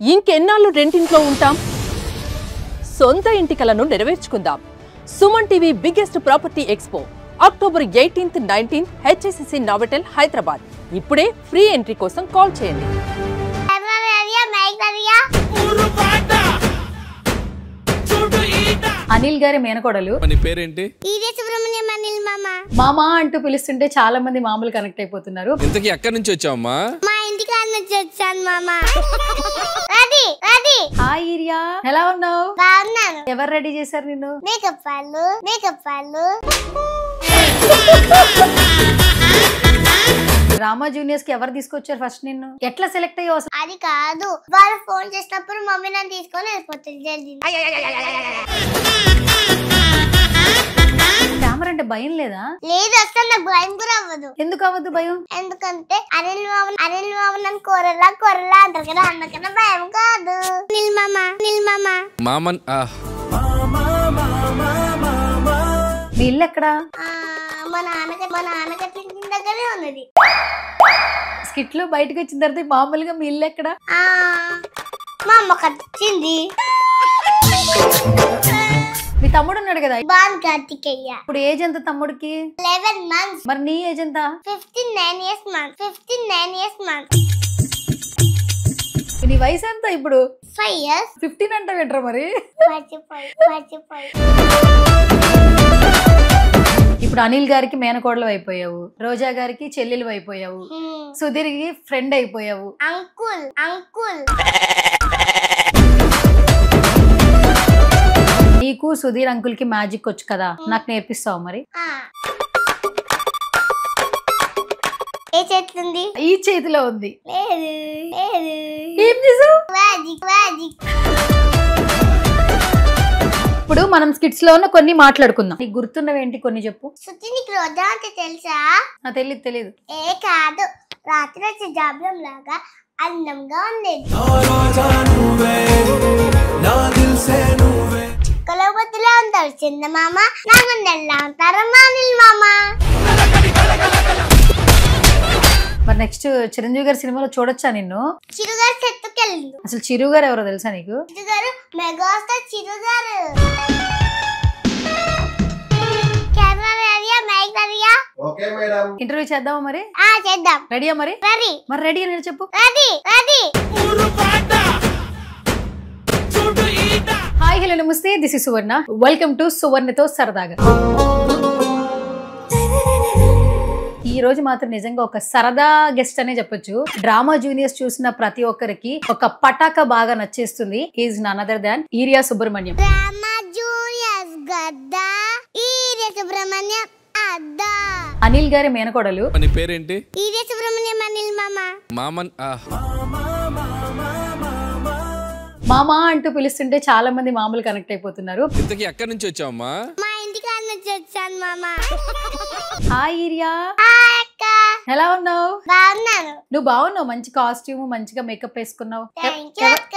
ఇంకెన్నాళ్ళు రెంటింట్లో ఉంటాం? సొంత ఇంటి కలను నెరవేర్చుకుందాం. Suman TV biggest property expo October 18th, 19th HSCC Novotel Hyderabad. ఇప్పుడే ఫ్రీ ఎంట్రీ కోసం కాల్ చేయండి. అనిల్ గారి మేనకోడలు. నీ పేరేంటి? మామా అంటూ పిలుస్తుంటే చాలా మంది మామూలు కనెక్ట్ అయిపోతున్నారు. ఇంతకీ ఎక్కడి నుంచి వచ్చావమ్మా? మా ఇంటికి నుంచి వచ్చాను మామా. హాయ్ ఈరియా, ఎలా ఉన్నావు? బాగున్నాను. ఎవరు రెడీ చేశారు నిన్ను? మేకప్ వాళ్ళు. డ్రామా జూనియర్స్ కి ఎవరు తీసుకొచ్చారు ఫస్ట్ నిన్ను? ఎట్లా సెలెక్ట్ అయ్యావు అసలు? అది కాదు, వాళ్ళు ఫోన్ చేసినప్పుడు మమ్మీ నన్ను తీసుకొని వెళ్ళిపోతుంది. జరిగింది. కెమెరా అంటే భయం లేదా? లేదు, అసలు నాకు భయం కూడా అవ్వదు. ఎందుకు అవ్వదు భయం? ఎందుకంటే అనిల్ మామ నన్ను కొరలా అంటారు కదా, అందుకన్నా భయం కాదు. నిల్ మామ మామన్ మీ ఇల్లు ఎక్కడా? మా నాన్నగట్ల దగ్గరే ఉన్నది. స్కిట్ లో బయటకు వచ్చిన తర్వాత మామూలుగా మీ ఇల్లు ఎక్కడా? మా అమ్మ కట్టింది. మీ తమ్ముడు ఉన్నాడు కదా, బాన్ కార్తికేయ. ఇప్పుడు ఏజ్ ఎంత తమ్ముడికి? 11 months. మరి నీ ఏజ్ ఎంత? 59 years. నీ వయసు ఎంత ఇప్పుడు? 5 years. 15 అంటావేంట్రా మరి? మర్చిపోయి. ఇప్పుడు అనిల్ గారికి మేనకోడలు అయిపోయావు, రోజా గారికి చెల్లెలు అయిపోయావు, సుధీర్ కి ఫ్రెండ్ అయిపోయావు. అంకుల్ నీకు సుధీర్ అంకుల్ కి మ్యాజిక్ వచ్చు కదా, నాకు నేర్పిస్తావు మరి? ఏ చేతుంది? ఈ చేతిలో ఉంది. లేదు. ఏం చేసావు? మ్యాజిక్. ఇప్పుడు మనం స్కిట్స్ లో ఉన్న కొన్ని మాట్లాడుకుందాం. నీకు గుర్తున్నవేంటి కొన్ని చెప్పు. శృతి, నీకు రోజా అంటే తెలుసా? నాకు తెలీదు. ఏ కాదు, రాత్రి వచ్చే జాబ్లం లాగా అందంగా ఉండేది. చుక్కలబొత్తులా ఉంటారు చందమామ, నా ముందెల్లా ఉంటారు అనిల్ మామ. మరి నెక్స్ట్ చిరంజీవి గారి సినిమాలో చూడొచ్చా నిన్ను? చిరుగారు చెట్టుకెళ్ళిండు. అసలు చిరు గారు ఎవరో తెలుసా నీకు? చిరుగారు మెగాస్టార్ చిరుగారు. కెమెరా రెడీయా? మైక్ రెడీయా? Okay madam. ఇంటర్వ్యూ చేద్దామా మరి? చేద్దాం. రెడీయా మరి? రెడీ. మరి రెడీ అని చెప్పు. Ready. Hi hello namaste, this is Suvarna. Welcome to సువర్ణతో సరదాగా. ఈ రోజు మాత్రం నిజంగా ఒక సరదా గెస్ట్ అనే చెప్పొచ్చు. డ్రామా జూనియర్స్ చూసిన ప్రతి ఒక్కరికి ఒక పటాక బాగా నచ్చేస్తుంది. Is none other than Eeriya Subrahmanyam. Drama juniors గద్దా, ఈరియా సుబ్రహ్మణ్యం అద్దా. అనిల్ గారి మేనకోడలు. నీ పేరేంటి? ఈరియా సుబ్రహ్మణ్యం అనిల్ మామ. మామన్ మామా అంటూ పిలుస్తుంటే చాలా మంది మామూలు కనెక్ట్ అయిపోతున్నారు. ఇంతకీ ఎక్కడి నుంచి వచ్చావమ్మా? మా ఇంటికి నుంచి వచ్చాను మామ. హాయ్ ఈరియా, అక్క. ఎలా ఉన్నావు? బాగున్నాను. నువ్వు బాగున్నావు, మంచి కాస్ట్యూమ్, మంచిగా మేకప్ వేసుకున్నావు. థ్యాంక్ యూ అక్క.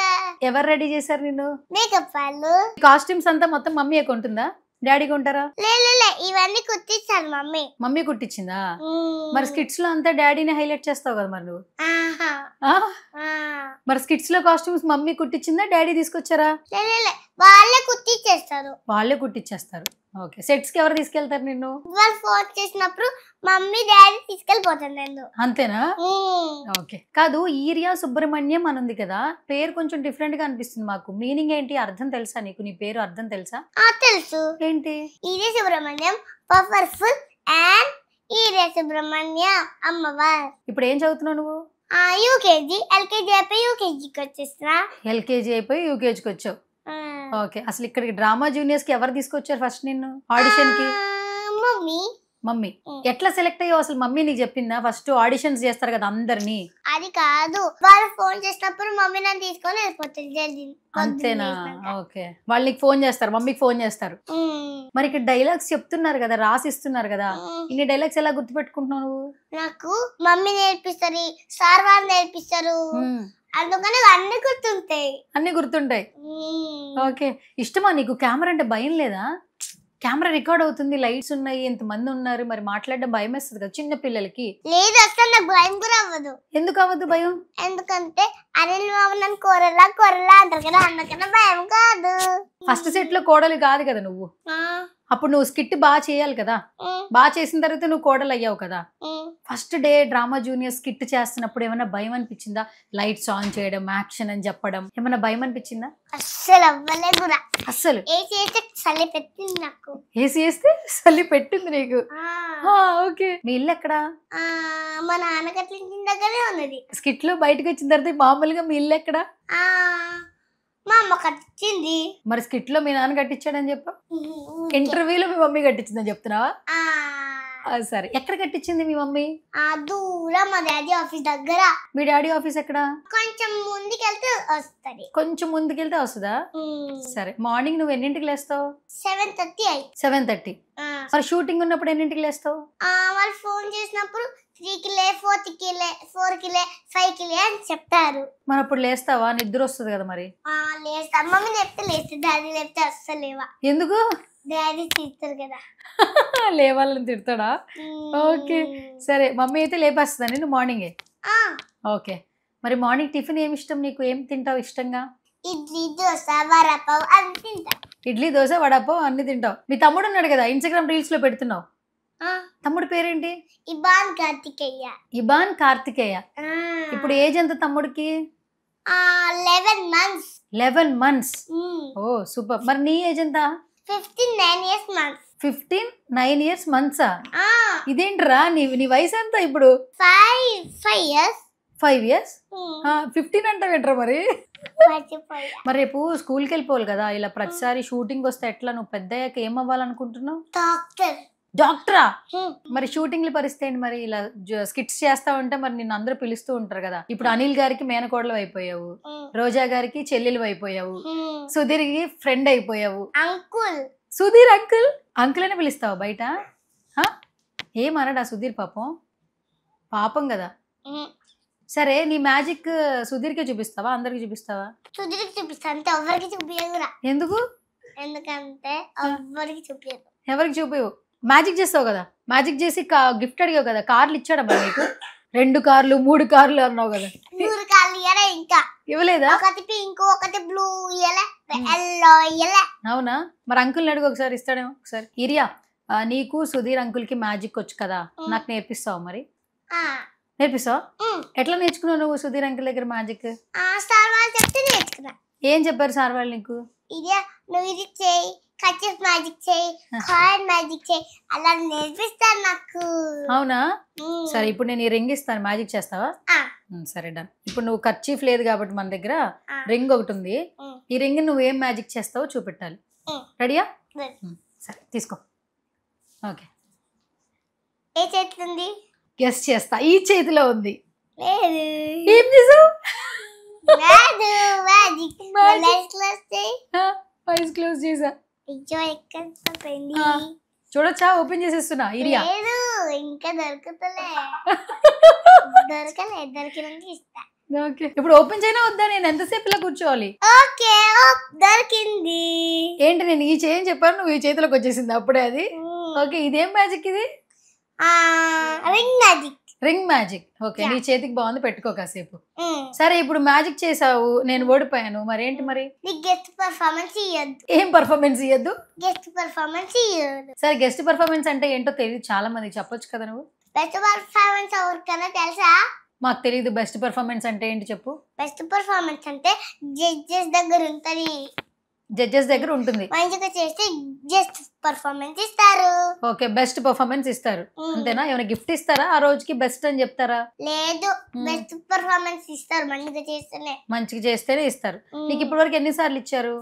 ఎవరు రెడీ చేశారు నిన్ను? మేకప్ వాళ్ళు. కాస్ట్యూమ్స్ అంతా మొత్తం మమ్మీ కొంటుందా, డాడీ కొంటారా? లే ఇవన్నీ కుట్టించాను మమ్మీ. మమ్మీ కుట్టించిందా? మరి స్కిట్స్ లో అంతా డాడీని హైలైట్ చేస్తావు కదా మరి నువ్వు. మరి స్కిట్స్ లో కాస్ట్యూమ్స్ మమ్మీ కుట్టించిందా, డాడీ తీసుకొచ్చారా? వాళ్ళే కుట్టించేస్తారు. వాళ్ళే కుట్టించేస్తారు. ఓకే, సెట్స్ కి ఎవరు తీసుకెళ్తారు నిన్ను? వాళ్ళు ఫోన్ చేసినప్పుడు మమ్మీ డాడీ తీసుకెళ్ళిపోతాను నేను. అంతేనా? ఓకే. కాదు, ఈరియా సుబ్రహ్మణ్యం అని ఉంది కదా, పేరు కొంచెం డిఫరెంట్ గా అనిపిస్తుంది మాకు. మీనింగ్ ఏంటి, అర్థం తెలుసా నీకు? నీ పేరు అర్థం తెలుసా? తెలుసు. ఏంటి? Urea Subrahmanyam powerful and urea Subrahmanyam అమ్మవారు. ఇప్పుడు ఏం చదువుతున్నావు నువ్వు? యూకేజీ. ఎల్కేజీ అయిపోయి యూకేజీకి వచ్చేస్తున్నా. ఎల్కేజీ అయిపోయి యూకేజీకి వచ్చావు. ఓకే, అసలు ఇక్కడికి డ్రామా జూనియర్స్ కి ఎవరు తీసుకొచ్చారు ఫస్ట్ నిన్ను ఆడిషన్ కి? మమ్మీ. ఎట్లా సెలెక్ట్ అయ్యావు అసలు? మమ్మీ నీకు చెప్పిందా? ఫస్ట్ ఆడిషన్స్ చేస్తారు కదా అందరినీ. అది కాదు, వాళ్ళు ఫోన్ చేసినప్పుడు మమ్మీ నన్ను తీసుకొని వెళ్ళిపోతుంది. జరిగింది. అంతేనా? ఓకే, వాళ్ళు నీకు ఫోన్ చేస్తారు, మమ్మీకి ఫోన్ చేస్తారు. మరి ఇక్కడ డైలాగ్స్ చెప్తున్నారు కదా, రాసిస్తున్నారు కదా, ఇన్ని డైలాగ్స్ ఎలా గుర్తుపెట్టుకుంటున్నావు నువ్వు? నాకు మమ్మీ నేర్పిస్తారు, సార్ వాళ్ళు నేర్పిస్తారు, అందుకని అన్ని గుర్తుంటాయి. ఓకే, ఇష్టమా నీకు? కెమెరా అంటే భయం లేదా? కెమెరా రికార్డ్ అవుతుంది, లైట్స్ ఉన్నాయి, ఎంతమంది ఉన్నారు, మరి మాట్లాడడం భయం వేస్తుంది కదా చిన్న పిల్లలకి. లేదు అసలు నాకు భయం కూడా అవ్వదు. ఎందుకు అవ్వదు భయం? ఎందుకంటే అనిల్ మామ నన్ను కూరలా అంటారు కదా, అందుకన్నా భయం కాదు. ఫస్ట్ సెట్ లో కోడలు కాదు కదా నువ్వు, అప్పుడు నువ్వు స్కిట్ బాగా చేయాలి కదా, బాగా చేసిన తర్వాత నువ్వు కోడలు అయ్యావు కదా. First day drama junior skit చేస్తున్నప్పుడు ఏమైనా భయం అనిపించిందా? లైట్స్ ఆన్ చేయడం, యాక్షన్ అని చెప్పడం, ఏమైనా భయం అనిపించిందా? అస్సలు అవ్వలే కూడా. అస్సలు చలి పెట్టింది నాకు. ఏసీ వేస్తే చలి పెట్టింది నీకు. ఓకే, మీ ఇల్లు ఎక్కడా? మా నాన్న కట్టించిన దగ్గరే ఉన్నది. స్కిట్ లో బయటకు వచ్చిన తర్వాత మామూలుగా మీ ఇల్లు ఎక్కడా? మా అమ్మ కట్టించింది. మరి స్కిట్ లో మీ నాన్న కట్టించాడని చెప్పు, ఇంటర్వ్యూలో మీ మమ్మీ కట్టించిందని చెప్తున్నావా? సరే, ఎక్కడ కట్టించింది మీ మమ్మీ? దూరం, మా డాడీ ఆఫీస్ దగ్గర. మీ డాడీ ఆఫీస్ ఎక్కడ? కొంచెం ముందుకెళ్తే వస్తుంది. కొంచెం ముందుకెళ్తే వస్తుందా? సరే, మార్నింగ్ నువ్వు ఎన్నింటికి లేస్తావు? 7:30. 7:30. మరి షూటింగ్ ఉన్నప్పుడు ఎన్నింటికి లేస్తావు? వాళ్ళు ఫోన్ చేసినప్పుడు 3కి లే, 4కి లే, 4కి లే, 5కి లే అని చెప్తారు. మరి అప్పుడు లేస్తావా? నిద్ర వస్తుంది కదా మరి. లేస్తా, మమ్మీ లేపితే లేస్తే, డాడీ లేపితే అస్సలు లేవా. ఎందుకు? డాడీ తిడతారు కదా. లేవాలని తిడతాడా? ఓకే, సరే, మమ్మీ అయితే లేపేస్తుందా నేను మార్నింగే? ఓకే, మరి మార్నింగ్ టిఫిన్ ఏమి ఇష్టం నీకు? ఏం తింటావు ఇష్టంగా? ఇడ్లీ, దోశ, వడపావ్ అన్ని తింటా. ఇడ్లీ, దోశ, వడపావ్ అన్ని తింటావు. మీ తమ్ముడు ఉన్నాడు కదా, ఇన్స్టాగ్రామ్ రీల్స్ లో పెడుతున్నావు, తమ్ముడు పేరేంటి? ఇబాన్ కార్తికేయ. ఇబాన్ కార్తికేయ. ఇప్పుడు ఏజ్ ఎంత తమ్ముడికి? 11 months. 11 months. ఓ సూపర్. మరి నీ ఏజ్ ఎంత? 9 years months. 9 years months. ఇదేంట్రా నీ వయసు ఎంత ఇప్పుడు? 5 years. 5 years? 15 అంటావేంట్రా మరి? మరి రేపు స్కూల్కి వెళ్ళిపోవాలి కదా, ఇలా ప్రతిసారి షూటింగ్ వస్తే ఎట్లా? నువ్వు పెద్ద అయ్యాక ఏం అవ్వాలనుకుంటున్నావు? డాక్టరా? మరి షూటింగ్ల పరిస్థితి ఏంటి? మరి ఇలా స్కిట్స్ చేస్తా ఉంటే మరి నిన్ను అందరూ పిలుస్తూ ఉంటారు కదా. ఇప్పుడు అనిల్ గారికి మేనకోడలు అయిపోయావు, రోజా గారికి చెల్లెలు అయిపోయావు, సుధీర్కి ఫ్రెండ్ అయిపోయావు. సుధీర్ అంకుల్ అని పిలుస్తావు బయట? ఏమనడా సుధీర్? పాపం కదా. సరే, నీ మ్యాజిక్ సుధీర్కే చూపిస్తావా, అందరికి చూపిస్తావా? సుధీర్కి చూపిస్తా, అంటే ఎవరికి చూపించదు. ఎందుకు? ఎందుకంటే ఎవరికి చూపించదు. ఎవరికి చూపించవు? మ్యాజిక్ చేస్తావు కదా, మ్యాజిక్ చేసి గిఫ్ట్ అడిగావు కదా, కార్లు ఇచ్చాడా మరి నీకు? 2 కార్లు 3 కార్లు అన్నావు కదా. 3 కార్లు ఇయ్యలే, ఇంకా ఇవ్వలేదా? ఒకటి పింక్, ఒకటి బ్లూ ఇయ్యలే, ఎల్లో ఇయ్యలే. అవునా? మరి అంకుల్ని అడుగు, ఒకసారి ఇస్తాడేమో. ఒకసారి ఇరియా, నీకు సుధీర్ అంకుల్ కి మ్యాజిక్ వచ్చు కదా, నాకు నేర్పిస్తావు? మరి నేర్పిస్తావు? ఎట్లా నేర్చుకున్నావు నువ్వు సుధీర్ అంకుల్ దగ్గర మ్యాజిక్? సార్ వాళ్ళు చెప్తే నేర్చుకున్నా. ఏం చెప్పారు సార్ వాళ్ళు నీకు? ఇరియా, నువ్వు ఇది చేయి, కచ్చిఫ్ మ్యాజిక్ చేయి, కాయిన్ మ్యాజిక్ చేయి, అలా నేర్పిస్తారు నాకు. అవునా? సరే, ఇప్పుడు నేను ఈ రింగ్ ఇస్తాను, మ్యాజిక్ చేస్తావా? సరే, డన్. ఇప్పుడు నువ్వు కర్చీఫ్ లేదు కాబట్టి మన దగ్గర రింగ్ ఒకటి ఉంది, ఈ రింగ్ నువ్వు ఏం మ్యాజిక్ చేస్తావో చూపెట్టాలి. రెడీయా? సరే, తీసుకో. ఓకే, ఏ చేతిలో ఉంది? గెస్ చేస్తా. ఈ చేతిలో ఉంది. లేదు. ఏం చేసావు? ఐస్ క్లోజ్ చేసా. చూడొచ్చా? ఓపెన్ చేసేస్తున్నా. ఇరియా, ఇంకా దొరుకుతలే. దొరికినాక ఇస్తా. ఓకే, ఇప్పుడు ఓపెన్ చేయనా వద్దా? నేను ఎంతసేపు ఇలా కూర్చోవాలి? ఓకే, దొరికింది. ఏంటి, నేను ఈ చేయి చెప్పాను, నువ్వు ఈ చేతిలోకి వచ్చేసింది అప్పుడే అది? ఓకే, ఇదేం మ్యాజిక్ ఇది? Ring magic. Ring magic. Okay, నీ చేతికి బాగుంది, పెట్టుకో కాసేపు. సరే, ఇప్పుడు మ్యాజిక్ చేసావు, నేను ఓడిపోయాను, మరేంటి మరి? గెస్ట్ పర్ఫార్మెన్స్ ఇయ్యద్దు. ఏం పర్ఫార్మెన్స్ ఇయ్యద్దు? గెస్ట్ పర్ఫార్మెన్స్ ఇయ్యద్దు. సరే, గెస్ట్ పర్ఫార్మెన్స్ అంటే ఏంటో తెలియదు చాలా మందికి, చెప్పొచ్చు కదా నువ్వు. బెస్ట్ పర్ఫార్మెన్స్ ఎవరికైనా తెలుసా? మాకు తెలియదు. బెస్ట్ పర్ఫార్మెన్స్ అంటే ఏంటి చెప్పు. బెస్ట్ పర్ఫార్మెన్స్ అంటే జడ్జెస్ దగ్గర ఉంటది. జడ్జెస్ దగ్గర ఉంటుంది, మంచిగా చేస్తే బెస్ట్ పర్ఫార్మెన్స్ ఇస్తారు. ఓకే, బెస్ట్ పర్ఫార్మెన్స్ ఇస్తారు, అంతేనా? ఏమైనా గిఫ్ట్ ఇస్తారా ఆ రోజుకి? బెస్ట్ అని చెప్తారా? లేదు, బెస్ట్ పర్ఫార్మెన్స్ ఇస్తారు, మంచిగా చేస్తేనే ఇస్తారు. నీకు ఇప్పటి వరకు ఎన్నిసార్లు ఇచ్చారు?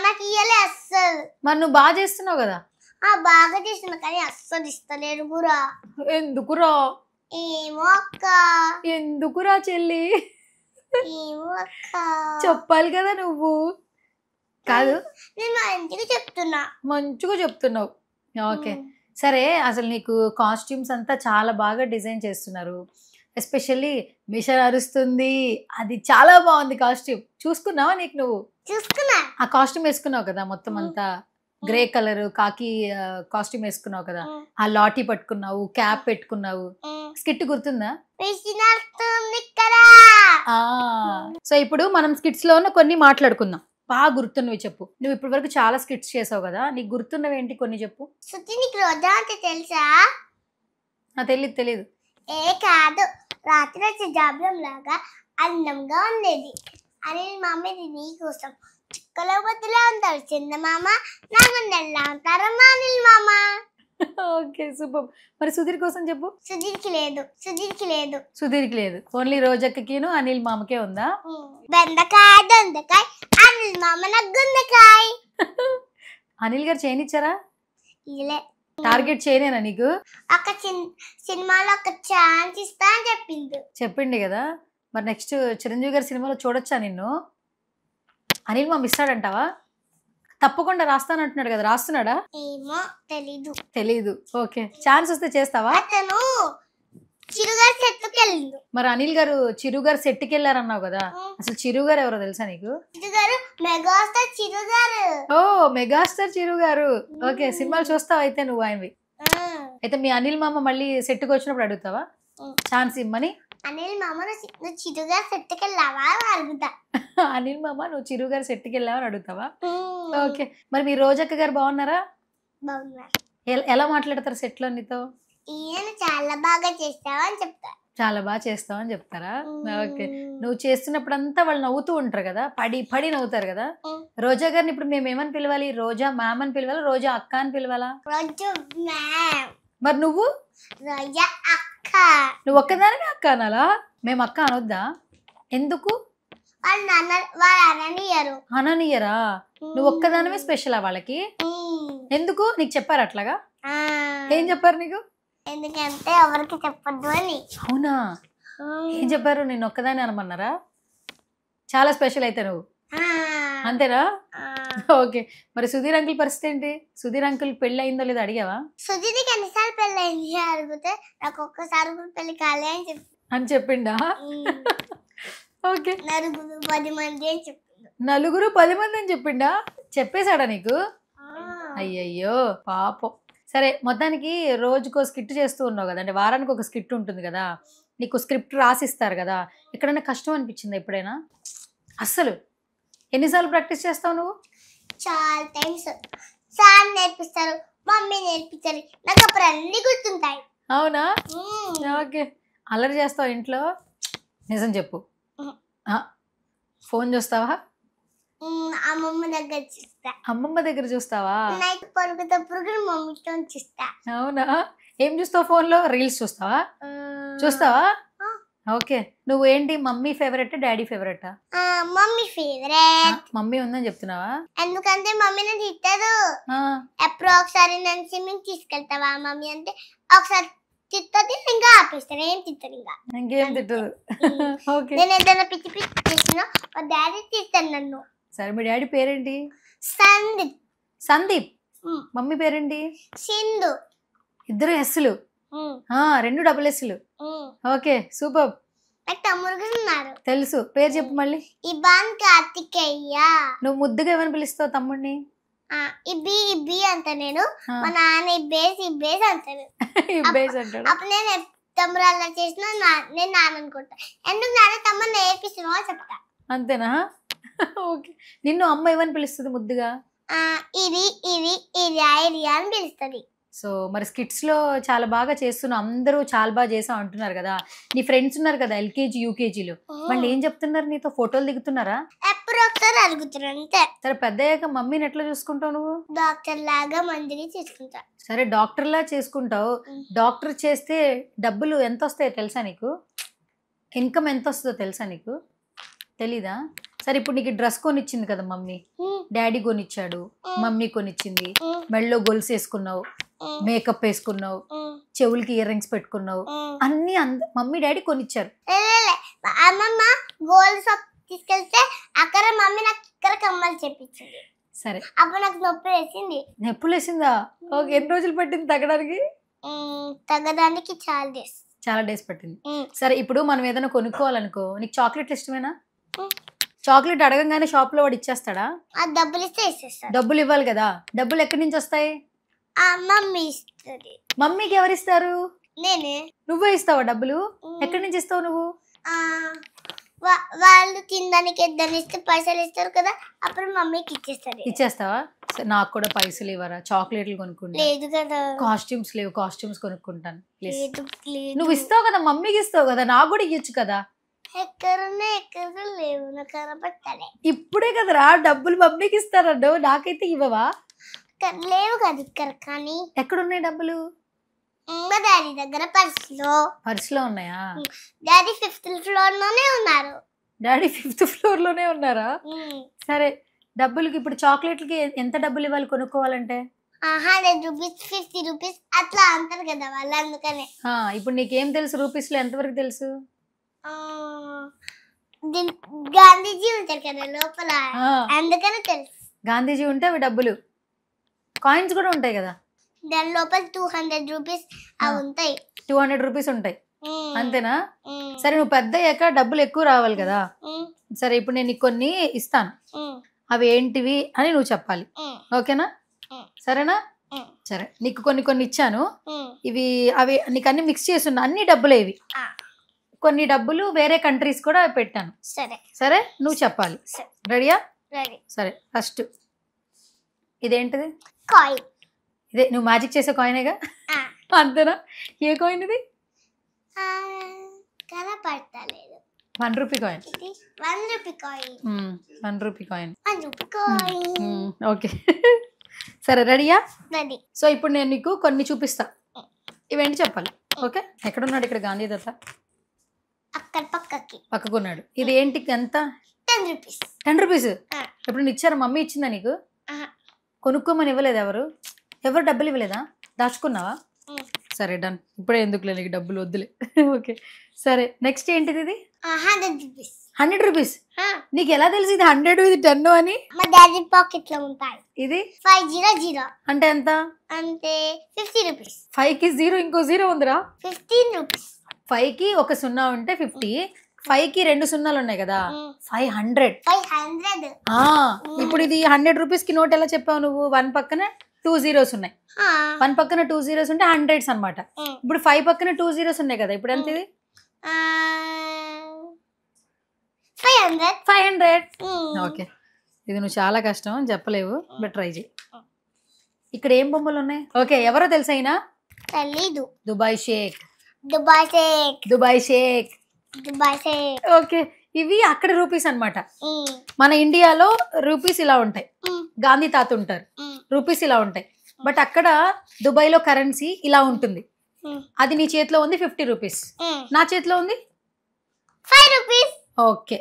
నాకు ఇయ్యలే అస్సలు. మరి నువ్వు బాగా చేస్తున్నావు కదా. బాగా చేస్తున్నా, కానీ అస్సలు ఇస్తలేరు కూడా. ఎందుకురా? ఏమో అక్క. ఎందుకురా చెల్లి? ఏమో అక్క. చెప్పాలి కదా నువ్వు. కాదు, నేను మంచిగా చెప్తున్నావు. ఓకే, సరే, అసలు నీకు కాస్ట్యూమ్స్ అంతా చాలా బాగా డిజైన్ చేస్తున్నారు. ఎస్పెషల్లీ మిషన్ అరుస్తుంది, అది చాలా బాగుంది కాస్ట్యూమ్. చూసుకున్నావా? నీకు నువ్వు చూసుకున్నా. ఆ కాస్ట్యూమ్ వేసుకున్నావు కదా మొత్తం అంతా, గ్రే కలర్ కాకి కాస్ట్యూమ్ వేసుకున్నావు కదా, ఆ లాఠీ పట్టుకున్నావు, క్యాప్ పెట్టుకున్నావు. స్కిట్ గుర్తుందా? సో ఇప్పుడు మనం స్కిట్స్ లో కొన్ని మాట్లాడుకుందాం. బాగా గుర్తున్నవి చెప్పు. నువ్వు ఇప్పటి వరకు చాలా స్కిట్స్ చేసావు కదా, నీకు గుర్తున్నవి ఏంటి కొన్ని చెప్పు. రోజా అంటే తెలుసా? తెలీదు. కాదు, రాత్రి వచ్చే జాబ్లం లాగా అందంగా ఉండేది. అనిల్ మామ నీ కోసం చుక్కల బొద్దులా ఉంటారు చందమామ, నాగండల్లా ఉంటారమ్మా అనిల్ మామ. Okay super. మరి సుధీర్ కోసం చెప్పు. సుధీర్కి లేదు, ఓన్లీ రోజక్కకిను అనిల్ మామకే ఉందా? బెండకాయ దొండకాయ అనిల్ మామ నగ్గుందకాయ. అనిల్ గారు చేయనిచ్చారా? ఇలే. టార్గెట్ చేయనేనా నీకు? ఒక సినిమాలో ఒక ఛాన్స్ ఇస్తా అని చెప్పింది కదా. మరి నెక్స్ట్ చిరంజీవి గారి సినిమాలో చూడొచ్చా నిన్ను? అనిల్ మామ ఇస్తాడంటావా? తప్పకుండా రాస్తానంటున్నాడు కదా, రాస్తున్నాడా? ఏమో తెలీదు. ఓకే, ఛాన్స్ వస్తే చేస్తావా? అతను చిరుగారు సెట్కి వెళ్ళిండు. మరి అనిల్ గారు చిరు గారు సెట్కి వెళ్ళారన్నావు కదా, అసలు చిరు గారు ఎవరో తెలుసా నీకు? మెగాస్టార్ చిరు గారు. ఓ మెగాస్టార్ చిరు గారు. ఓకే, సినిమాలు చూస్తావు అయితే నువ్వు ఆయనవి. అయితే మీ అనిల్ మామ మళ్ళీ సెట్కి వచ్చినప్పుడు అడుగుతావా ఛాన్స్ ఇమ్మని? అనిల్ మామ నువ్వు చిరుగారు సెట్కి వెళ్ళావా అడుగుతా. అనిల్ మామ నువ్వు చిరు గారు సెట్కి వెళ్ళావని అడుగుతావా? ఓకే, మరి మీ రోజక్క గారు బాగున్నారా? బాగున్నారు. ఎలా మాట్లాడతారు సెట్ లో నీతో? ఈయన చాలా బాగా చేస్తావని చెప్తా. చాలా బాగా చేస్తావని చెప్తారా? ఓకే, నువ్వు చేస్తున్నప్పుడంతా వాళ్ళు నవ్వుతూ ఉంటారు కదా, పడి నవ్వుతారు కదా. రోజా గారిని ఇప్పుడు మేము ఏమని పిలవాలి? రోజా మ్యామ్ అని పిలవాలా, రోజా అక్క అని పిలవాలా? మరి నువ్వు? రోజా అక్క. నువ్వు ఒక్కదానివే అక్క అనాలా? మేము అక్క అనొద్దా? ఎందుకు? అననియరా? నువ్వు ఒక్కదానివే స్పెషలా వాళ్ళకి? ఎందుకు? నీకు చెప్పారు అట్లాగా? ఏం చెప్పారు నీకు? ఎందుకంటే ఎవరికి చెప్పద్దు అని. అవునా? ఏం చెప్పారు? నేను ఒక్కదాన్ని అనమన్నారా? చాలా స్పెషల్ అయితే నువ్వు, అంతేనా? ఓకే, మరి సుధీర్ అంకుల్ పరిస్థితి ఏంటి? సుధీర్ అంకుల్ పెళ్లి అయిందో లేదో అడిగావా? సుధీర్కి ఎన్నిసార్లు పెళ్లి అయింది అడిగితే నాకు ఒక్కసారి పెళ్లి కాలే అని చెప్పిండా? ఓకే, నలుగురు 10 మంది అని చెప్పిండు. నలుగురు 10 మంది అని చెప్పిండా? చెప్పేశాడా నీకు? అయ్యయ్యో పాపం. సరే, మొత్తానికి రోజుకో స్కిట్ చేస్తూ ఉన్నావు కదా, అంటే వారానికి ఒక స్కిట్ ఉంటుంది కదా, నీకు స్క్రిప్ట్ రాసిస్తారు కదా, ఎక్కడైనా కష్టం అనిపించిందా ఎప్పుడైనా? అస్సలు? ఎన్నిసార్లు ప్రాక్టీస్ చేస్తావు నువ్వు? చాలా టైమ్స్. సార్ నేర్పిస్తారు, మమ్మీ నేర్పిస్తారు, నాకు అప్పుడు అన్ని గుర్తుంటాయి. అవునా? ఓకే, అల్లరి చేస్తావు ఇంట్లో? నిజం చెప్పు. ఫోన్ చూస్తావా? అమ్మమ్మ దగ్గర చూస్తా. అమ్మమ్మ దగ్గర చూస్తావా? నైట్ పడుకున్నప్పుడు మమ్మీతో చూస్తా. అవునా? ఏం చూస్తావు ఫోన్ లో? రీల్స్ చూస్తావా? ఓకే, నువ్వు ఏంటి మమ్మీ ఫేవరెట్ డాడీ ఫేవరెటా? Mummy favourite. మమ్మీ ఉందని చెప్తున్నావా? ఎందుకంటే మమ్మీ నన్ను తిట్టదు. ఎప్పుడు ఒకసారి నన్ను స్విమ్మింగ్ తీసుకెళ్తావా మమ్మీ అంటే ఒకసారి తిట్టది, ఇంకా ఆపేస్తాను. ఏం తిట్టదు, ఇంకేం తిట్టదు. నేను ఏదైనా పిచ్చి పిచ్చి చేసినా మా డాడీ తిట్టాను నన్ను. సరే, మీ డాడీ పేరేంటి? సందీప్. సందీప్. మమ్మీ పేరేంటి? సింధు. ఇద్దరు ఎస్లు? 2 డబుల్ ఎస్లు. Okay, super. నాకు తమ్ముడు ఉన్నారు. తెలుసు, పేరు చెప్పు మళ్ళీ. ఇబాన్ కార్తికేయ. నువ్వు ముద్దుగా ఏమని పిలుస్తావు తమ్ముడిని? ఇబ్బి ఇబ్బి అంట. నేను మా నాన్న ఇబ్బేసి ఇబ్బేసి అంటాను. అప్పుడు నేను తమ్ముడు అలా చేసిన నేను నాన్న అనుకుంటా. ఎందుకు నాన్న తమ్ముడు నేర్పిస్తున్నావు అని చెప్తా. అంతేనా? ఓకే, నిన్ను అమ్మ ఏమని పిలుస్తుంది ముద్దుగా? ఇది ఇది ఇది అని పిలుస్తుంది. సో మరి స్కిట్స్ లో చాలా బాగా చేస్తున్నావు, అందరూ చాలా బాగా చేసావు అంటున్నారు కదా. నీ ఫ్రెండ్స్ ఉన్నారు కదా ఎల్కేజీ యూకేజీలో, వాళ్ళు ఏం చెప్తున్నారు నీతో? ఫోటోలు దిగుతున్నారా? ఎప్పుడు ఒకసారి అడుగుతున్నారు అంతే. సరే, పెద్ద అయ్యాక మమ్మీని ఎట్లా చూసుకుంటావు నువ్వు? డాక్టర్ లాగా మందిని చూసుకుంటా. సరే, డాక్టర్ లా చేసుకుంటావు. డాక్టర్ చేస్తే డబ్బులు ఎంత వస్తాయో తెలుసా నీకు? ఇన్కమ్ ఎంత వస్తుందో తెలుసా నీకు? తెలీదా? సరే, ఇప్పుడు నీకు డ్రెస్ కొనిచ్చింది కదా మమ్మీ, డాడీ కొనిచ్చాడు, మమ్మీ కొనిచ్చింది, మెళ్ళలో గొలుసు వేసుకున్నావు, మేకప్ వేసుకున్నావు, చెవులకి ఇయర్ రింగ్స్ పెట్టుకున్నావు, అన్ని మమ్మీ డాడీ కొనిచ్చారు. అమ్మమ్మ గోల్డ్ షాప్ తీసుకెళ్తే అక్కడ మమ్మీ నాకు ఇక్కడ కమ్మలు చెప్పించింది. సరే, అప్పుడు నాకు నొప్పి వేసింది. నొప్పులు వేసిందా? ఓకే, ఎన్ని రోజులు పట్టింది తగ్గడానికి? తగ్గడానికి చాలా డేస్ పట్టింది. సరే, ఇప్పుడు మనం ఏదైనా కొనుక్కోవాలనుకో, నీకు చాక్లెట్ ఇష్టమేనా? చాక్లెట్ అడగంగానే షాప్ లో వాడు ఇచ్చేస్తాడా? ఆ డబ్బులు ఇస్తే ఇచ్చేస్తాడు. డబ్బులు ఇవ్వాలి కదా. డబ్బులు ఎక్కడి నుంచి వస్తాయి? మమ్మీ ఇస్తుంది. మమ్మీకి ఎవరిస్తారు? నేనే. నువ్వే ఇస్తావా డబ్బులు? ఎక్కడి నుంచి ఇస్తావు నువ్వు? వాళ్ళు తినడానికి ఏదైనా ఇస్తే పైసలు ఇస్తారు కదా, అప్పుడు మమ్మీకి ఇచ్చేస్తారు. ఇచ్చేస్తావా? నాకు కూడా పైసలు ఇవ్వరా? చాక్లెట్లు కొనుక్కుంటా. లేదు కదా. కాస్ట్యూమ్స్ లేవు, కాస్ట్యూమ్స్ కొనుక్కుంటాను. లేదు. నువ్వు ఇస్తావు కదా, మమ్మీకి ఇస్తావు కదా, నాకు కూడా ఇవ్వచ్చు కదా. ఎక్కడ లేవు, నాకు కనపడతాయి. ఇప్పుడే కదరా డబ్బులు మమ్మీకి ఇస్తారన్నావు, నాకైతే ఇవ్వవా? లేవు కదా ఇక్కడ. కానీ ఎక్కడున్నాయి డబ్బులు? మా డాడీ దగ్గర పర్సులో ఉన్నాయా? డాడీ 5th floor లోనే ఉన్నారు. డాడీ 5th floor లోనే ఉన్నారా? సరే, డబ్బులకి ఇప్పుడు చాక్లెట్లకి ఎంత డబ్బులు ఇవ్వాలి కొనుక్కోవాలంటే? 100 రూపీస్, 50 రూపీస్ అట్లా అంటారు కదా వాళ్ళు, అందుకనే. ఇప్పుడు నీకేం తెలుసు రూపీస్ లో ఎంతవరకు తెలుసు? గాంధీజీ ఉంటారు కదా లోపల, అందుకనే తెలుసు. గాంధీజీ ఉంటే అవి డబ్బులు. కాయిన్స్ కూడా ఉంటాయి కదా దాని లోపల. 200 రూపీస్ అవి ఉంటాయి. 200 రూపీస్ ఉంటాయి అంతేనా? సరే, నువ్వు పెద్ద అయ్యాక డబ్బులు ఎక్కువ రావాలి కదా. సరే, ఇప్పుడు నేను నీకు కొన్ని ఇస్తాను, అవి ఏంటివి అని నువ్వు చెప్పాలి. ఓకేనా? సరేనా? సరే, నీకు కొన్ని ఇచ్చాను. ఇవి అవి నీకు అన్ని మిక్స్ చేస్తున్నా, అన్ని డబ్బులే ఇవి. కొన్ని డబ్బులు వేరే కంట్రీస్ కూడా పెట్టాను. సరే, నువ్వు చెప్పాలి. రెడీయా? సరే, ఫస్ట్ ఇదేంటిది? కాయిన్. ఇదే నువ్వు మ్యాజిక్ చేసే కాయినేగా? అంతేనా? ఏ కాయిన్ ఇది? కనపడతలేదు. 1 rupee coin. 1 rupee coin. 1 rupee coin. 1 rupee coin. Okay. సరే, రెడీయా? రెడీ. సో ఇప్పుడు నేను నీకు కొన్ని చూపిస్తా, ఇవేంటి చెప్పాలి. ఓకే? ఎక్కడున్నాడు? ఇక్కడ గాంధీ తాత అక్కడ పక్కకున్నాడు. ఇది ఏంటి? ఎంత? 10 రూపీస్. 10 రూపీస్. ఎప్పుడు ఇచ్చారా? మమ్మీ ఇచ్చిందా నీకు? కొనుక్కోమని ఇవ్వలేదు? ఎవరు డబ్బులు ఇవ్వలేదా? దాచుకున్నావా? సరే, డన్. ఇప్పుడే ఎందుకులే నీకు డబ్బులు, వద్దులే. ఓకే, సరే, నెక్స్ట్ ఏంటిది? ఇది 100 రూపీస్. 100 రూపీస్. నీకు ఎలా తెలుసు ఇది 100 ఇది 10 అని? మా డాడీ పాకెట్ లో ఉంటాయి. ఇది 500 అంటే ఎంత? అంటే 50 రూపీస్. 5కి 0 ఇంకో 0 ఉందిరా. 15 రూపీస్. 5కి ఒక 0 ఉంటే 50, 5కి 2 సున్నాలు ఉన్నాయి కదా, 500. ఇప్పుడు ఇది 100 రూపీస్ కి నోట్ ఎలా చెప్పావు నువ్వు? 1 పక్కన 2 zeros ఉన్నాయి. 1 పక్కన 2 zeros ఉంటే 100s అన్నమాట. ఇప్పుడు 5 పక్కన 2 zeros ఉన్నాయి కదా, ఇప్పుడు ఎంత ఇది? 500. ఓకే, ఇది నువ్వు చాలా కష్టం అని చెప్పలేవు, బట్ ట్రై చేయి. ఇక్కడ ఏం బొమ్మలు ఉన్నాయి? ఓకే, ఎవరో తెలుసా? అయినా తెలీదు. దుబాయ్ షేక్. ఓకే, ఇవి అక్కడ రూపీస్ అన్నమాట. మన ఇండియాలో రూపీస్ ఇలా ఉంటాయి, గాంధీ తాత ఉంటారు, రూపీస్ ఇలా ఉంటాయి. బట్ అక్కడ దుబాయ్ లో కరెన్సీ ఇలా ఉంటుంది. అది నీ చేతిలో ఉంది 50 రూపీస్, నా చేతిలో ఉంది 5 రూపీస్. ఓకే,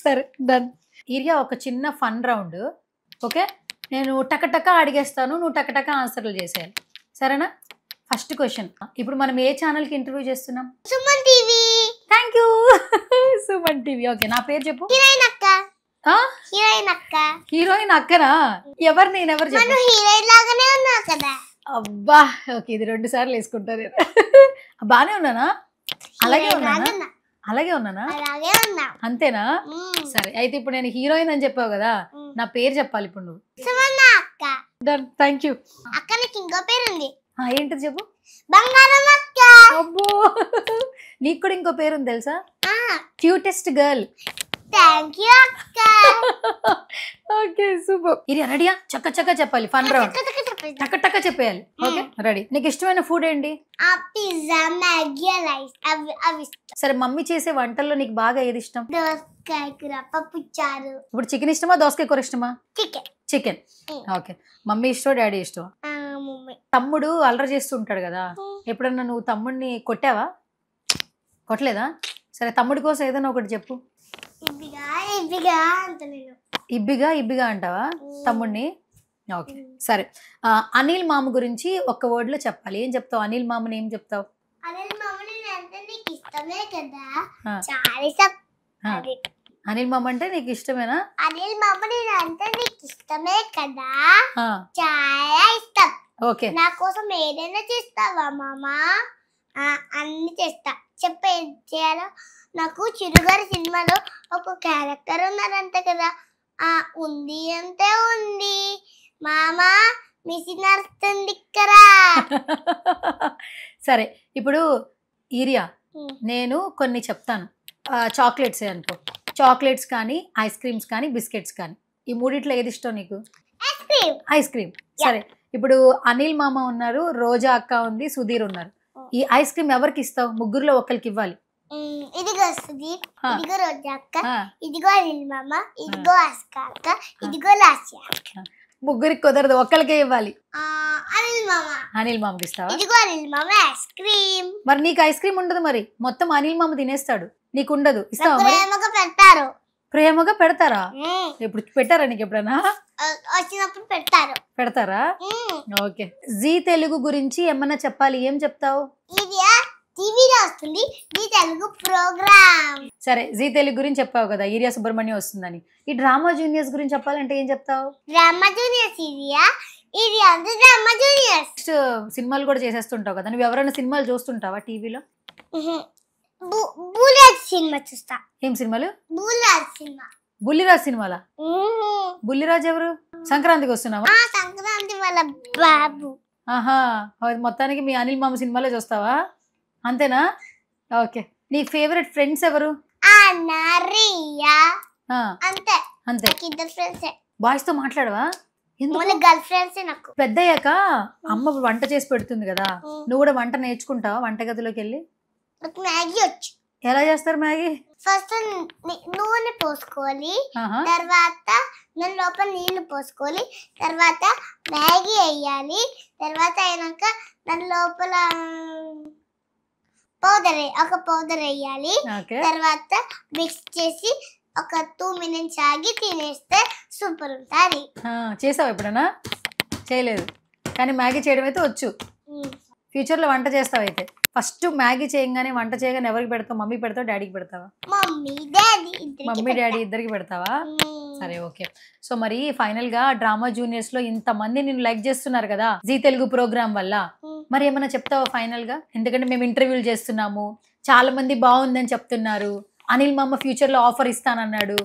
సరే, డన్. ఈరియా, ఒక చిన్న ఫన్ రౌండ్. ఓకే, నేను టక అడిగేస్తాను, నువ్వు టక ఆన్సర్లు చేసేయాలి. సరేనా? ఫస్ట్ క్వశ్చన్, ఇప్పుడు మనం ఏ ఛానల్ కి ఇంటర్వ్యూ చేస్తున్నాం? Suman TV. Thank you, Suman TV. Okay, నా పేరు చెప్పు. హీరోయిన్ అక్క. హీరోయిన్ అక్కనా? ఎవరు? నేను ఎవరు చెప్పు? హీరోయిన్ లాగానే ఉన్నా కదా. అబ్బా, ఓకే, ఇది 2 సార్లు వేసుకుంటా నేను. బానే ఉన్నానా? అలాగే ఉన్నానా? అంతేనా? సరే, అయితే ఇప్పుడు నేను హీరోయిన్ అని చెప్పావు కదా, నా పేరు చెప్పాలి ఇప్పుడు నువ్వు. Done, thank you. అక్క నీకు ఇంకో పేరు ఉంది. ఏంటిది చెప్పు? బంగారం అక్క. అబ్బో, నీకు కూడా ఇంకో పేరు ఉంది తెలుసా? Cutest girl. థ్యాంక్ యూ అక్క. Okay, super. ఇది రెడీయా? చక్క చెప్పాలి. ఫన్ రౌండ్, టక చెప్పేయాలి. Okay, ready. నీకు ఇష్టమైన ఫుడ్ ఏంటి? Pizza, Maggi, rice. అవి సరే, మమ్మీ చేసే వంటల్లో నీకు బాగా ఏది ఇష్టం? దోసకాయ కూర, పప్పు చారు. ఇప్పుడు చికెన్ ఇష్టమా, దోసకాయ కూర ఇష్టమా? చికెన్. ఓకే, మమ్మీ ఇష్టం, డాడీ ఇష్టం? తమ్ముడు అల్లరి చేస్తూ ఉంటాడు కదా, ఎప్పుడన్నా నువ్వు తమ్ముడిని కొట్టావా? కొట్టలేదా? సరే, తమ్ముడి కోసం ఏదైనా ఒకటి చెప్పు. ఇబ్బిగా అంటావా తమ్ముడిని? ఓకే, సరే. అనిల్ మామ గురించి ఒక్క వర్డ్ లో చెప్పాలి. ఏం చెప్తావు? అనిల్ మామని ఏం చెప్తావు? అనిల్ మామ అంటే నీకు ఇష్టమేనా? అనిల్ మామ అంటే నీకు ఇష్టమే కదా, చాలా ఇష్టం. ఓకే, నా కోసం ఏదైనా చేస్తావా మామా? అన్ని చేస్తా, ఏం చేయాలో. నాకు చిరుగారి సినిమాలో ఒక క్యారెక్టర్ ఉన్నారంట కదా. ఉంది అంటే ఉంది మామ మిషన్ నడుస్తుంది ఇక్కడ. సరే ఇప్పుడు ఈరియా నేను కొన్ని చెప్తాను. చాక్లెట్స్ అనుకో, చాక్లెట్స్ కానీ ఐస్ క్రీమ్స్ కానీ బిస్కెట్స్ కానీ, ఈ మూడిట్లో ఏది ఇష్టం నీకు? Ice cream. సరే ఇప్పుడు అనిల్ మామ ఉన్నారు, రోజా అక్క ఉంది, సుధీర్ ఉన్నారు. ఈ ఐస్ క్రీమ్ ఎవరికి ఇస్తావు? ముగ్గురులో ఒకరికి ఇవ్వాలి. ఇదిగో సుధీర్, ఇదిగో రోజా అక్క, ఇదిగో అనిల్ మామ, ఇదిగో అస్క అక్క, ఇదిగో లాస్య అక్క. ముగ్గురికి కుదరదు, ఒక్కరికే ఇవ్వాలి. అనిల్ మామకి ఇస్తావా? ఇదిగో అనిల్ మామ ఐస్ క్రీమ్. మరి నీకు ఐస్ క్రీమ్ ఉండదు, మరి మొత్తం అనిల్ మామ తినేస్తాడు, నీకు ఉండదు. ఇస్తావా? ప్రేమగా పెడతారు. ప్రేమగా పెడతారా? ఎప్పుడు పెట్టారా నీకు? ఎప్పుడైనా వచ్చినప్పుడు పెడతారా? ఓకే. జీ తెలుగు గురించి ఏమన్నా చెప్పాలి, ఏం చెప్తావు? ఇది టీవీలో వస్తుంది జీ తెలుగు ప్రోగ్రామ్. సరే జీ తెలుగు గురించి చెప్పావు కదా, ఈరియా సుబ్రహ్మణ్యం వస్తుందని. ఈ డ్రామా జూనియర్స్ గురించి చెప్పాలంటే ఏం చెప్తావు? డ్రామా జూనియర్స్ ఇది అంతా డ్రామా జూనియర్స్. సినిమాలు కూడా చేసేస్తుంటావు కదా, నువ్వు ఎవరైనా సినిమాలు చూస్తుంటావా టీవీలో? బుల్లిరాజ్ సినిమా చూస్తా. ఏం సినిమాలు? బుల్లిరాజ్ సినిమాలా? బుల్లిరాజ్ ఎవరు? సంక్రాంతికి వస్తున్నావా? సంక్రాంతి వాళ్ళ బాబు. ఆహా, మొత్తానికి మీ అనిల్ మామ సినిమాలే చూస్తావా, అంతేనా? ఓకే. నీ ఫేవరెట్ ఫ్రెండ్స్ ఎవరు? అంతే. ఇద్దరు ఫ్రెండ్స్. బాయ్స్ తో మాట్లాడవా? Girl friends. నాకు పెద్దయ్యాక అమ్మ వంట చేసి పెడుతుంది కదా, నువ్వు కూడా వంట నేర్చుకుంటావా వంటగదిలోకి వెళ్ళి? మ్యాగీ వచ్చు. ఎలా చేస్తారు మ్యాగీ? ఫస్ట్ నూనె పోసుకోవాలి, తర్వాత దాని లోపల నీళ్లు పోసుకోవాలి, తర్వాత మ్యాగీ వేయాలి, తర్వాత అయినాక దాని లోపల పౌడర్ వేయాలి, తర్వాత మిక్స్ చేసి ఒక 2 minutes ఆగి తినేస్తే సూపర్ ఉంటుంది. చేసావు ఎప్పుడైనా? చేయలేదు, కానీ మ్యాగీ చేయడం అయితే వచ్చు. ఫ్యూచర్ లో వంట చేస్తావు అయితే? ఫస్ట్ మ్యాగీ చేయగానే వంట చేయగానే ఎవరికి పెడతావు? మమ్మీ పెడతావు, డాడీకి పెడతావా? మమ్మీ డాడీ ఇద్దరికి పెడతావా? సరే ఓకే. సో మరి ఫైనల్ గా డ్రామా జూనియర్స్ లో ఇంత మంది నిన్ను లైక్ చేస్తున్నారు కదా జీ తెలుగు ప్రోగ్రామ్ వల్ల, మరి ఏమైనా చెప్తావా ఫైనల్ గా? ఎందుకంటే మేము ఇంటర్వ్యూలు చేస్తున్నాము, చాలా మంది బాగుందని చెప్తున్నారు, అనిల్ మామ ఫ్యూచర్ లో ఆఫర్ ఇస్తానన్నాడు,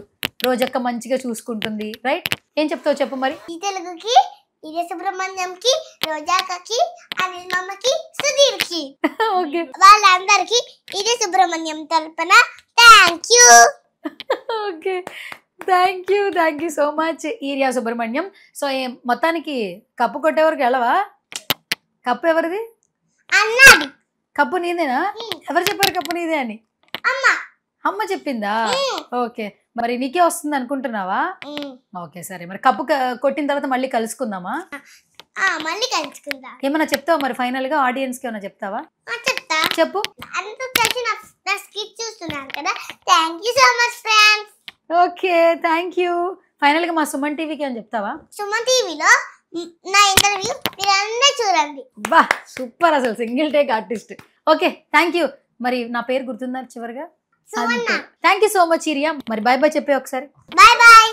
రోజక్క మంచిగా చూసుకుంటుంది, రైట్? ఏం చెప్తావు చెప్పు మరి. జీ తెలుగుకి, ఈరియా సుబ్రహ్మణ్యంకి, రోజాకి, అనిల్ మామకి, సుధీర్కి, ఓకే, వాళ్ళందరికి ఈరియా సుబ్రహ్మణ్యం తరపున thank you. Okay, thank you so much urea Subrahmanyam. So మొత్తానికి కప్పు కొట్టేవరకు వెళ్ళవా? కప్పు ఎవరిది? అన్నది. కప్పు నీదేనా? ఎవరు చెప్పారు కప్పు నీదే అని? అమ్మ చెప్పిందా? ఓకే, మరి నీకే వస్తుంది అనుకుంటున్నావా? ఓకే సరే, మరి కప్పు కొట్టిన తర్వాత మళ్ళీ కలుసుకుందామా? మళ్ళీ కలుసుకుందాం. ఏమన్నా చెప్తావా మరి ఫైనల్ గా ఆడియన్స్ కి? ఏమన్నా చెప్తావా? చెప్తా. చెప్పు. అంతా కలిసి నా స్కిట్ చూస్తున్నారు కదా, thank you so much friends. Okay, thank you. Final గా మా సుమన్ టీవీకి అని చెప్తావా? సుమన్ టీవీలో నా ఇంటర్వ్యూ మీరందరూ చూడండి. బా సూపర్, అసలు single take artist. Okay, thank you. మరి నా పేరు గుర్తుందా చివరిగా? Thank you so much urea. మరి బాయ్ బాయ్ చెప్పే ఒకసారి. Bye bye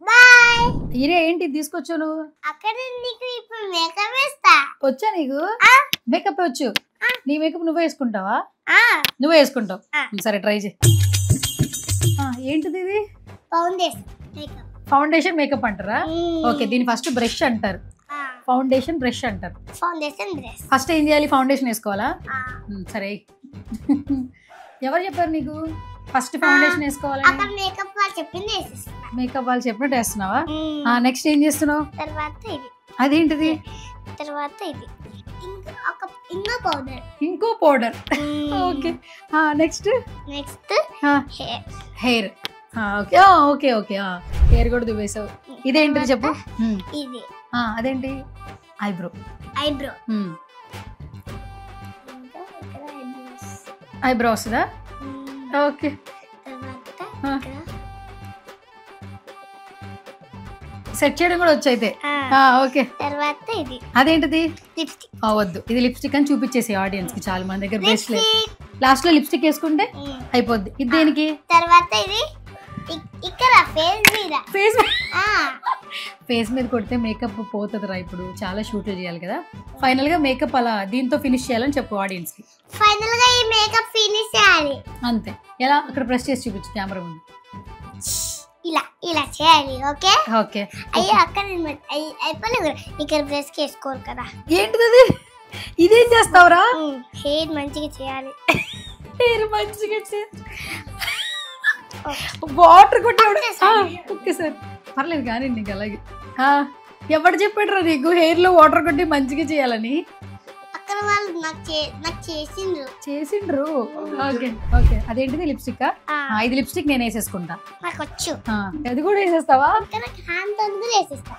bye. ఈరియా ఏంటి తీసుకొచ్చావు నువ్వు? అక్కడ నీకు ఇప్పుడు మేకప్ వేస్తా. వచ్చా నీకు? మేకప్ వచ్చు. నీ మేకప్ నువ్వే వేసుకుంటావా? నువ్వే వేసుకుంటావు. సరే ట్రై చేయి. ఏంటిది ఇది? ఫౌండేషన్ మేకప్ అంటారా? ఓకే, దీని ఫస్ట్ బ్రష్ అంటారు, ఫౌండేషన్ బ్రష్ అంటారు. ఫస్ట్ ఏం చేయాలి? ఫౌండేషన్ వేసుకోవాలా? సరే. ఎవరు చెప్పారు నీకు ఫస్ట్ ఫౌండేషన్ వేసుకోవాలి? మేకప్ వాళ్ళు చెప్పింది వేసేస్తా. మేకప్ వాళ్ళు చెప్పినట్టు వేస్తున్నావా? నెక్స్ట్ ఏం చేస్తున్నావు? తర్వాత ఇది. అదేంటిది? తర్వాత ఇది ఇంకో powder. Okay, next hair. Okay okay okay, hair కూడా దువ్వేసావు. ఇదేంటిది చెప్పు? ఇది. అదేంటి? ఐబ్రో. ఐబ్రో వస్తుందా? ఓకే, సెట్ చేయడం కూడా వచ్చు అయితే. ఓకే, తర్వాత ఇది. అదేంటిది? లిప్స్టిక్. వద్దు, ఇది లిప్స్టిక్ అని చూపించేసి ఆడియన్స్ కి. చాలా మంది దగ్గర బ్రష్ లేదు, లాస్ట్ లో లిప్స్టిక్ వేసుకుంటే అయిపోద్ది. ఇది దేనికి? తర్వాత ఇది ఇక్కడ ఫేస్ మీద. ఫేస్ ఫేస్ మీద కొడితే మేకప్ పోతుంది రా, ఇప్పుడు చాలా షూట్లు చేయాలి కదా. ఫైనల్ గా మేకప్ అలా దీంతో ఫినిష్ చేయాలని చెప్పు ఆడియన్స్ కి. ఫైనల్ గా ఈ మేకప్ ఫినిష్ చేయాలి అంతే. ఎలా అక్కడ ప్రెస్ చేసి చూపించు కెమెరా ముందు. ఇలా ఇలా చేయాలి. Okay okay. అయ్యో అక్కడ అయిపోలేదు, ఇక్కడ బ్రష్ చేసుకోరు కదా. ఏంటిది అది? ఇదేం చేస్తావురా? హెయిర్ మంచిగా చేయాలి. హెయిర్ మంచిగా వాటర్ కొట్టేవాడు. ఓకే సార్ పర్లేదు కానీ నీకు అలాగే. ఎవడు చెప్పాడు రా నీకు హెయిర్ లో వాటర్ కొట్టి మంచిగా చేయాలని? అక్కడ వాళ్ళు నాకు చేసిండ్రు. Okay okay. అదేంటిది లిప్స్టిక్? ఇది లిప్స్టిక్ నేను వేసేసుకుంటా. నాకు వచ్చు. అది కూడా వేసేస్తావా?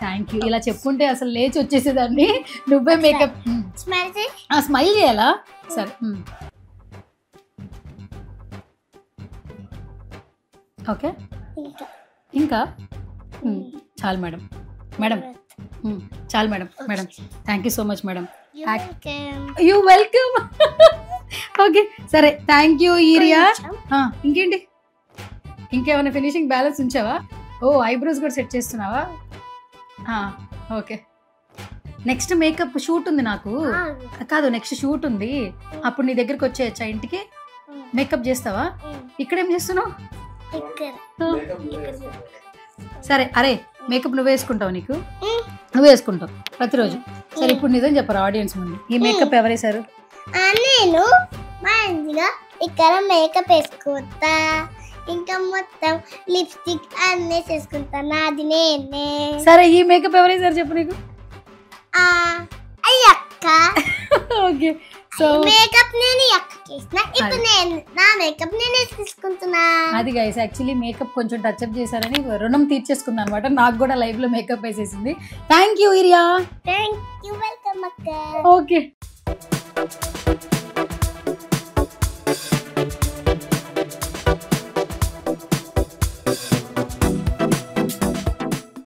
Thank you. ఇలా చెప్పుకుంటే అసలు లేచి వచ్చేసేదాన్ని. నువ్వే మేకప్. స్మైల్ చేయాలా? సరే. ఓకే ఇంకా చాలు మేడం. మేడం చాలు madam. Madam thank you so much madam. You welcome. Okay సరే థ్యాంక్ యూ ఈరియా. ఇంకేంటి ఇంకేమైనా ఫినిషింగ్ బ్యాలెన్స్ ఉంచావా? ఓ ఐబ్రోస్ కూడా సెట్ చేస్తున్నావా? ఓకే. నెక్స్ట్ మేకప్ షూట్ ఉంది నాకు. కాదు నెక్స్ట్ షూట్ ఉంది, అప్పుడు నీ దగ్గరికి వచ్చేయచ్చా ఇంటికి? మేకప్ చేస్తావా? ఇక్కడేం చేస్తున్నావు? సరే అరే మేకప్ నువ్వు వేసుకుంటావు, నీకు నువ్వు వేసుకుంటావు ప్రతిరోజు. సరే ఇప్పుడు నిజం చెప్పరా ఆడియన్స్ ముందు, ఈ మేకప్ ఎవరేసారు? నేను మంచిగా ఇక్కడ మేకప్ వేసుకుంటా, ఇంకా మొత్తం లిప్స్టిక్ అన్నీ చేసుకుంటా, నాది నేనే. సరే ఈ మేకప్ ఎవరేసారు చెప్పు నీకు? అయ్యక్క. ఓకే సో మేకప్ నేను అక్క చేసిన, ఇప్పుడు నేను నా మేకప్ నేనే తీసుకుంటున్నా. అది గైస్ యాక్చువల్లీ మేకప్ కొంచెం టచ్ అప్ చేశారని రుణం తీర్చేసుకుంది అనమాట. నాకు కూడా లైవ్ లో మేకప్ వేసేసింది. Thank you Eeriya. Thank you. Welcome అక్క. ఓకే.